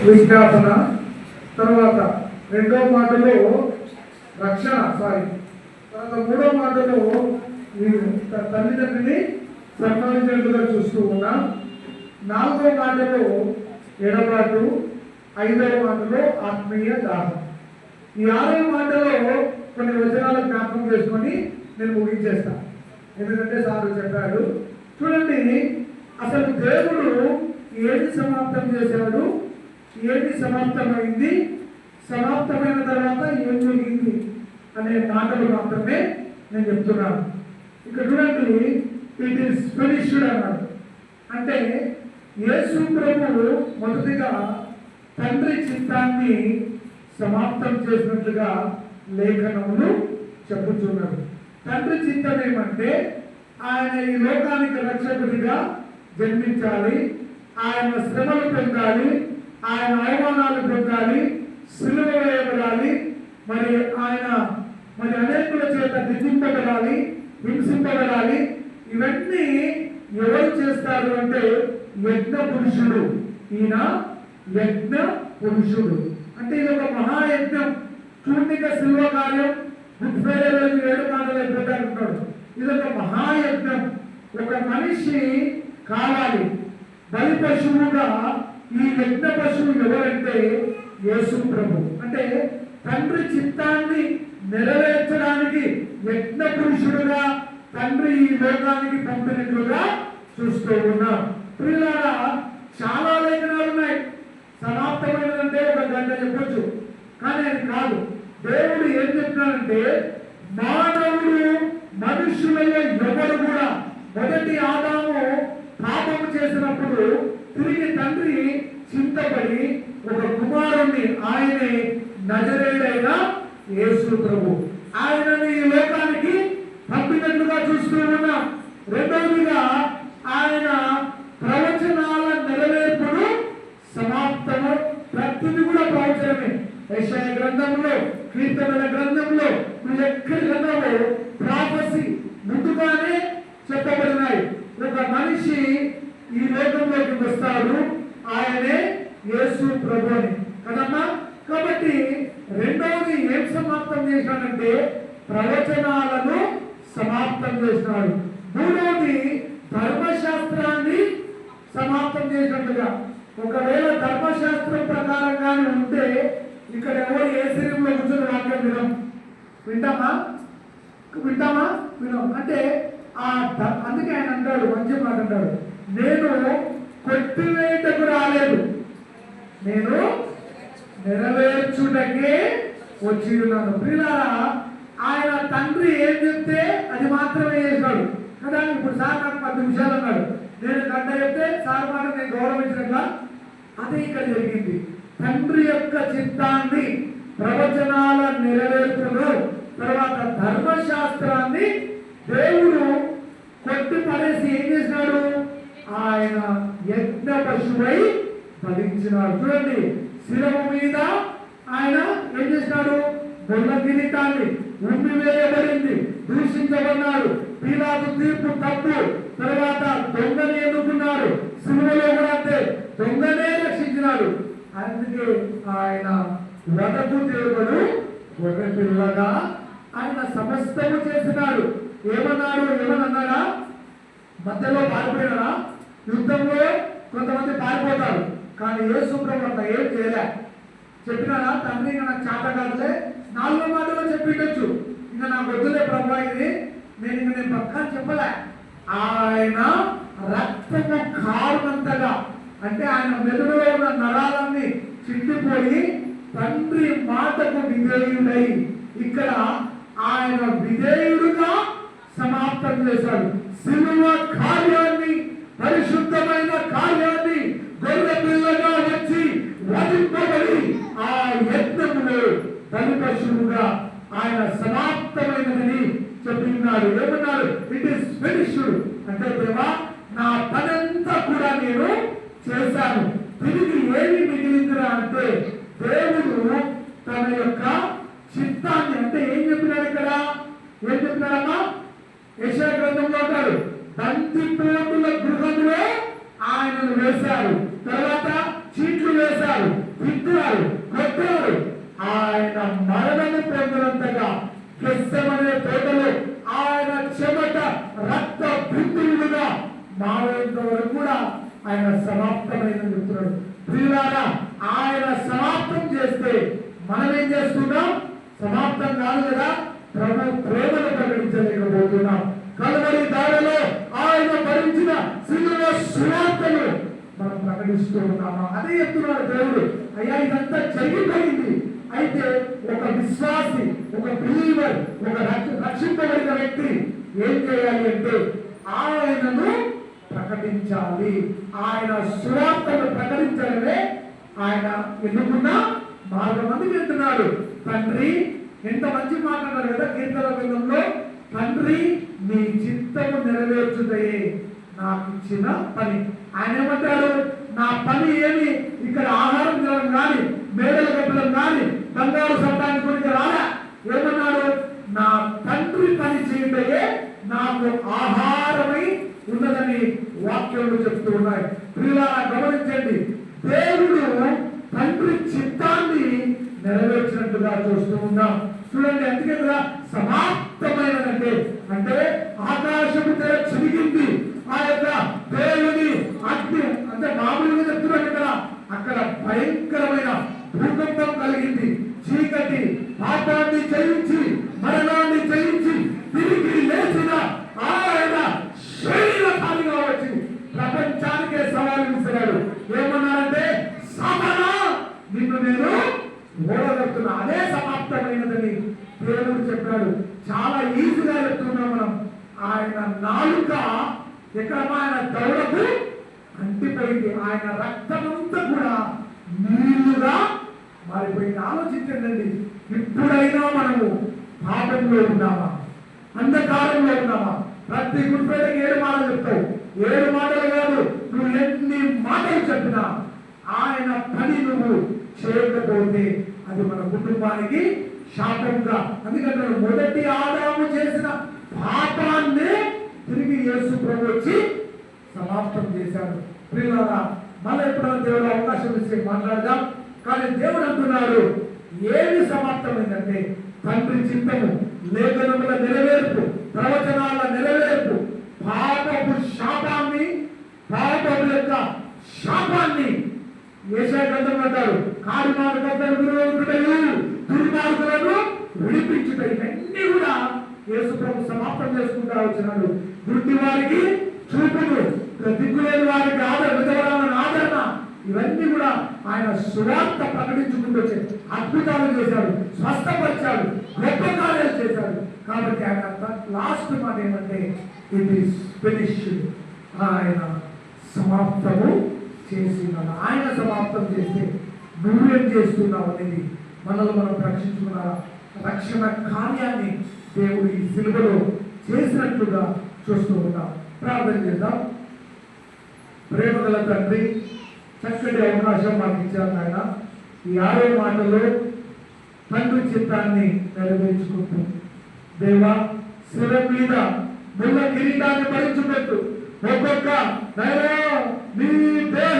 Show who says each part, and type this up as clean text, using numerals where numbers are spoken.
Speaker 1: విజ్ఞాపన, తర్వాత రెండవ మాటలో రక్షణ, తర్వాత మూడవ మాటలో తల్లిదండ్రిని సన్మానించినట్లుగా చూస్తూ ఉన్నాం. నాలుగవ మాటలో ఎడబాటు, ఐదవ మాటలో ఆత్మీయ దాహం. ఈ ఆరవ మాటలో కొన్ని వచనాలు జ్ఞాపకం చేసుకొని నేను ముగించేస్తాను, ఎందుకంటే సార్ చెప్పాడు. చూడండి, అసలు దేవుడు ఏది సమాప్తం చేశాడు, ఏది సమాప్తమైంది, సమాప్తమైన తర్వాత ఏం జరిగింది అనే మాటలు మాత్రమే నేను చెప్తున్నాను. ఇక్కడ చూడండి, ఇట్ ఈస్ ఫినిష్డ్ అన్నాడు. అంటే యేసు ప్రభువు మొదటిగా తండ్రి చిత్తాన్ని సమాప్తం చేసినట్లుగా లేఖనములు చెప్పుచున్నారు. తండ్రి చిత్తం ఏమంటే ఆయన ఈ లోకానికి రక్షకుడిగా జన్మించాలి, ఆయన శ్రమలు పొందాలి, ఆయన అవమానాలు పొందాలి, సిలువ వేయబడాలి, ఆయన అనేకుల చేత దిద్దింపబడాలి, హింసింపబడాలి. ఇవన్నీ ఎవరు చేస్తారు అంటే యజ్ఞ పురుషుడు. ఈయన యజ్ఞ పురుషుడు అంటే ఇది ఒక మహాయజ్ఞం. చూర్ణిక శిల్వ కార్యం, గుడ్ ఫ్రైడే రోజు 7 కాలాలు అయిపోతాడు. ఇది ఒక మహాయజ్ఞం. ఒక మనిషి కావాలి బలి పశువుగా. ఈ యజ్ఞ పశువు ఎవరంటే యేసు ప్రభు. అంటే తండ్రి చిత్తాన్ని నెరవేర్చడానికి యజ్ఞ పురుషుడుగా తండ్రి ఈ లోకానికి పంపినట్లుగా చూస్తూ ఉన్నాం. ప్రియులారా, చాలా లేఖనాలు ఉన్నాయి. సమాప్తమైనదంటే ఒక గంట చెప్పొచ్చు, కానీ అది కాదు. దేవుడు ఏం చెప్తున్నాడంటే మానవుడు మనుషులలో ఎవరు కూడా మొదటి ఆదాము పాపము చేసినప్పుడు తిరిగి తండ్రి చింతపడి ఒక కుమారుణ్ణి, ఆయనే నజరేయుడైన యేసు ప్రభు, ఆయనని ఈ లోకానికి పంపినట్లుగా చూస్తూ ఉన్నాం. రెండవదిగా ఆయన ప్రవచనాల నెరవేర్పుడు సమాప్తము. ప్రతిది కూడా ప్రవచనమే. యెషయా గ్రంథంలో, కీర్తనల గ్రంథంలో, ఎక్కడి గ్రంథంలో ప్రాఫెసీ ముందుగానే చెప్పబడినాయి. ఒక మనిషి ఈ లోకంలోకి వస్తాడు, ఆయనే యేసు ప్రభు అని కదమ్మా. కాబట్టి రెండవది ఏం సమాప్తం చేశాడంటే ప్రవచనాలను సమాప్తం చేసినాడు. మూడవది ధర్మశాస్త్రాన్ని సమాప్తం చేసినట్టుగా. ఒకవేళ ధర్మశాస్త్రం ప్రకారంగానే ఉంటే ఇక్కడ ఎవరు ఏ శరీరంలో కూర్చొని వాక్యం వింటామా? వినం. అంటే అందుకే ఆయన అంటాడు, మంచి మాట అంటాడు, నేను కొట్టివేయటకు రాలేదు, నేను నెరవేర్చుటకే వచ్చి ఉన్నాను. ప్రియులారా, ఆయన తండ్రి ఏం చెప్తే అది మాత్రమే చేశాడు కదా. ఇప్పుడు సార్ నాకు 10 నిమిషాలు అన్నాడు, నేను గంట చెప్తే సార్ మాట నేను గౌరవించినట్ల. అదే ఇక్కడ జరిగింది. తండ్రి యొక్క చిత్తాన్ని, ప్రవచనాల నెరవేర్పును, తర్వాత ధర్మశాస్త్రాన్ని దేవుడు కొట్టి పడేసి ఏం చేసినాడు? ఆయన యజ్ఞ పశువై ఫలించినాడు. చూడండి, శిరము మీద ఆయన ఏం చేసినాడు? బొల్ల కిరీటాన్ని ఉమ్మివేయబడింది, దూషించబడినాడు. పీలాతు తీర్పు తప్పు. తర్వాత దొంగని ఎన్నుకున్నాడు. సిలువలో కూడా అంతే, దొంగనే రక్షించినాడు. అందుకే ఆయన వదకు దేవుడు గొర్రె పిల్లగా ఆయన సమస్తము చేసినాడు. ఏమన్నాడా? మధ్యలో పారిపోయినాడా? యుద్ధంలో కొంతమంది పారిపోతారు, కానీ యేసు ప్రభు అంత ఏం చేయలే. చెప్పినాడా? తండ్రి ఇంకా నాకు చేత కాదులే, 4 మాటలో చెప్పిండొచ్చు, ఇంకా నాకు వద్దులే ప్రభు ఇది, నేను పక్కా చెప్పలే. ఆయన రక్తము కారునంతగా, అంటే ఆయన మెదడులో ఉన్న నరాలన్నీ చిండిపోయి తండ్రి మాటకు విధేయుడై ఇక్కడ ఆయన విధేయుడుగా సమాప్తం చేశాడు. సిలువ కార్యాన్ని, పరిశుద్ధమైన కార్యాన్ని గొర్రె పిల్లగా వచ్చి వధింపబడి ఆ యజ్ఞములో బలి పశువుగా ఆయన సమాప్తమైనదని చెప్తున్నాడు. ఏమన్నాడు? It is finished. అంటే దేవా, నా పనంతా కూడా నేను చేశాను, తిరిగి ఏమి మిగిలిందిరా అంటే దేవుడు తన యొక్క చిత్తాన్ని, అంటే ఏం చెప్పినాడు ఇక్కడ? ఏం చెప్పినాడమ్మా? యెషయా గ్రంథంలో అంటాడు, బందిపోటుల గృహంలో ఆయనను వేశారు, తర్వాత చీట్లు వేశారు, తిట్టారు, కొట్టారు. ఆయన మరణము పొందినంతగా గెత్సెమనే తోటలో ఆయన చెమట రక్త బిందువులుగా మారేంత వరకు కూడా ఆయన సమాప్తమైన చెప్తున్నాడు. ప్రియులారా, ఆయన సమాప్తం చేస్తే మనం ఏం చేస్తున్నాం? సమాప్తం కాదు కదా, ప్రభు ప్రేమను ప్రకటించలేకపోతున్నాం. కలువరి దారిలో ఆయన భరించిన శిలువ సువార్తను మనం ప్రకటిస్తూ ఉన్నామా? అదే చెప్తున్నాడు దేవుడు. అయ్యా, ఇదంతా జరిగిపోయింది. అయితే ఒక విశ్వాసి, ఒక బిలీవర్, ఒక రక్షింపబడిన వ్యక్తి ఏం చేయాలి అంటే ఆయనను ప్రకటించాలి. ఆయన సువార్తను ప్రకటించడమే ఆయన ఎన్నుకున్న మార్గం. మంది అంటున్నాడు, తండ్రి, ఎంత మంచి మాట్లాడారు కదా కీర్తన గ్రంథంలో, తండ్రి నీ చిత్తము నెరవేర్చుటయే నాకు ఇచ్చిన పని. ఆయన ఏమంటాడు? నా పని ఏమి ఇక్కడ ఆహారం తినడం కానీ, మేడలు కట్టడం కానీ, బంగారు సంతానికి గురించి రాలా. ఏమన్నాడు? నా తండ్రి పని చేయటయే నాకు ఆహారమై ఉన్నదని వాక్యాలు చెప్తూ ఉన్నాయి. ప్రియులారా, గమనించండి, దేవుడు తండ్రి చిత్తాన్ని నెరవేర్చినట్టుగా చూస్తూ ఉన్నాం. చూడండి, అందుకే కదా సమాప్తమైనదంటే, అంటే ఆకాశము తెర చిరిగింది. ఆ యొక్క దేవుని అగ్ని, అంటే మామూలుగా చెప్తున్నాడు కదా, అక్కడ భయంకరమైన భూకంపం కలిగింది. చీకటి పాపాన్ని జయించి, మరణాన్ని జయించి తిరిగి లేచిన ఆయన శరీరధారిగా వచ్చి ప్రపంచానికే సవాలు విసిరాడు. ఏమన్నారంటే, సాతానా, నిన్ను నేను ఓడగొడుతున్నా. అదే సమాప్తమైనదని దేవుడు చెప్పాడు. చాలా ఈజీగా చెప్తున్నాం మనం. ఆయన నాలుక ఎక్కడ ఆయన దౌడకు అంటిపోయింది. ఆయన రక్తమంతా కూడా నీళ్లుగా మారిపోయింది. ఆలోచించండి, ఇప్పుడైనా మనము పాపంలో ఉన్నామా? అంధకారంలో ఉన్నామా? ప్రతి గుడిపేటకి 7 మాటలు చెప్తావు. 7 మాటలు కాదు, నువ్వు ఎన్ని మాటలు చెప్పినా ఆయన పని నువ్వు చేయకపోతే అది మన కుటుంబానికి శాపంగా. అందుకంటే మొదటి ఆదాము చేసిన పాపాన్ని తిరిగి యేసు ప్రభు వచ్చి సమాప్తం చేశాడు. ప్రియులారా, మళ్ళీ ఎప్పుడైనా దేవుడు అవకాశం ఇస్తే మాట్లాడదాం. కానీ దేవుడు అంటున్నాడు, ఏమి సమాప్తమైందంటే తండ్రి చిత్తము, లేఖనముల నెరవేర్పు, ప్రవచనాల నెరవేర్పు, పాపపు శాపాన్ని, పాపపు యొక్క శాపాన్ని యెషయా గ్రంథం అంటారు, కార్యమార్గములను విరోధుడయు దుర్మార్గులను విడిపించుట. ఇవన్నీ కూడా యేసు ప్రభు సమాప్తం చేసుకుంటా వచ్చినాడు. గుడ్డి వారికి చూపును, దిక్కులేని వారికి విధవరాలను ఆదరణ, ఇవన్నీ కూడా ఆయన సువార్త ప్రకటించుకుంటూ వచ్చి అద్భుతాలు చేశాడు, స్వస్థపరిచాడు, గొప్ప కార్యాలు చేశాడు. కాబట్టి ఆయన లాస్ట్ మాట ఏమంటే, ఇట్ ఈస్ ఫినిష్డ్. ఆయన సమాప్తము చేస్తున్నాడు. ఆయన సమాప్తం చేస్తే నువ్వేం చేస్తున్నావు అనేది మనల్ని మనం రక్షించుకున్న రక్షణ కార్యాన్ని దేవుడు ఈ సిలువలో చేసినట్లుగా చూస్తూ ఉన్నాం. ప్రార్థన చేద్దాం. ప్రేమగల తండ్రి, చక్కటి అవకాశం మాకు ఇచ్చారు ఆయన. ఈ 6 మాటలు తండ్రి చిత్తాన్ని నెరవేర్చుకుంటూ, దేవా, శిరం మీద ముళ్ళ కిరీటాన్ని భరించుకుంటూ ఒక్కొక్క నీ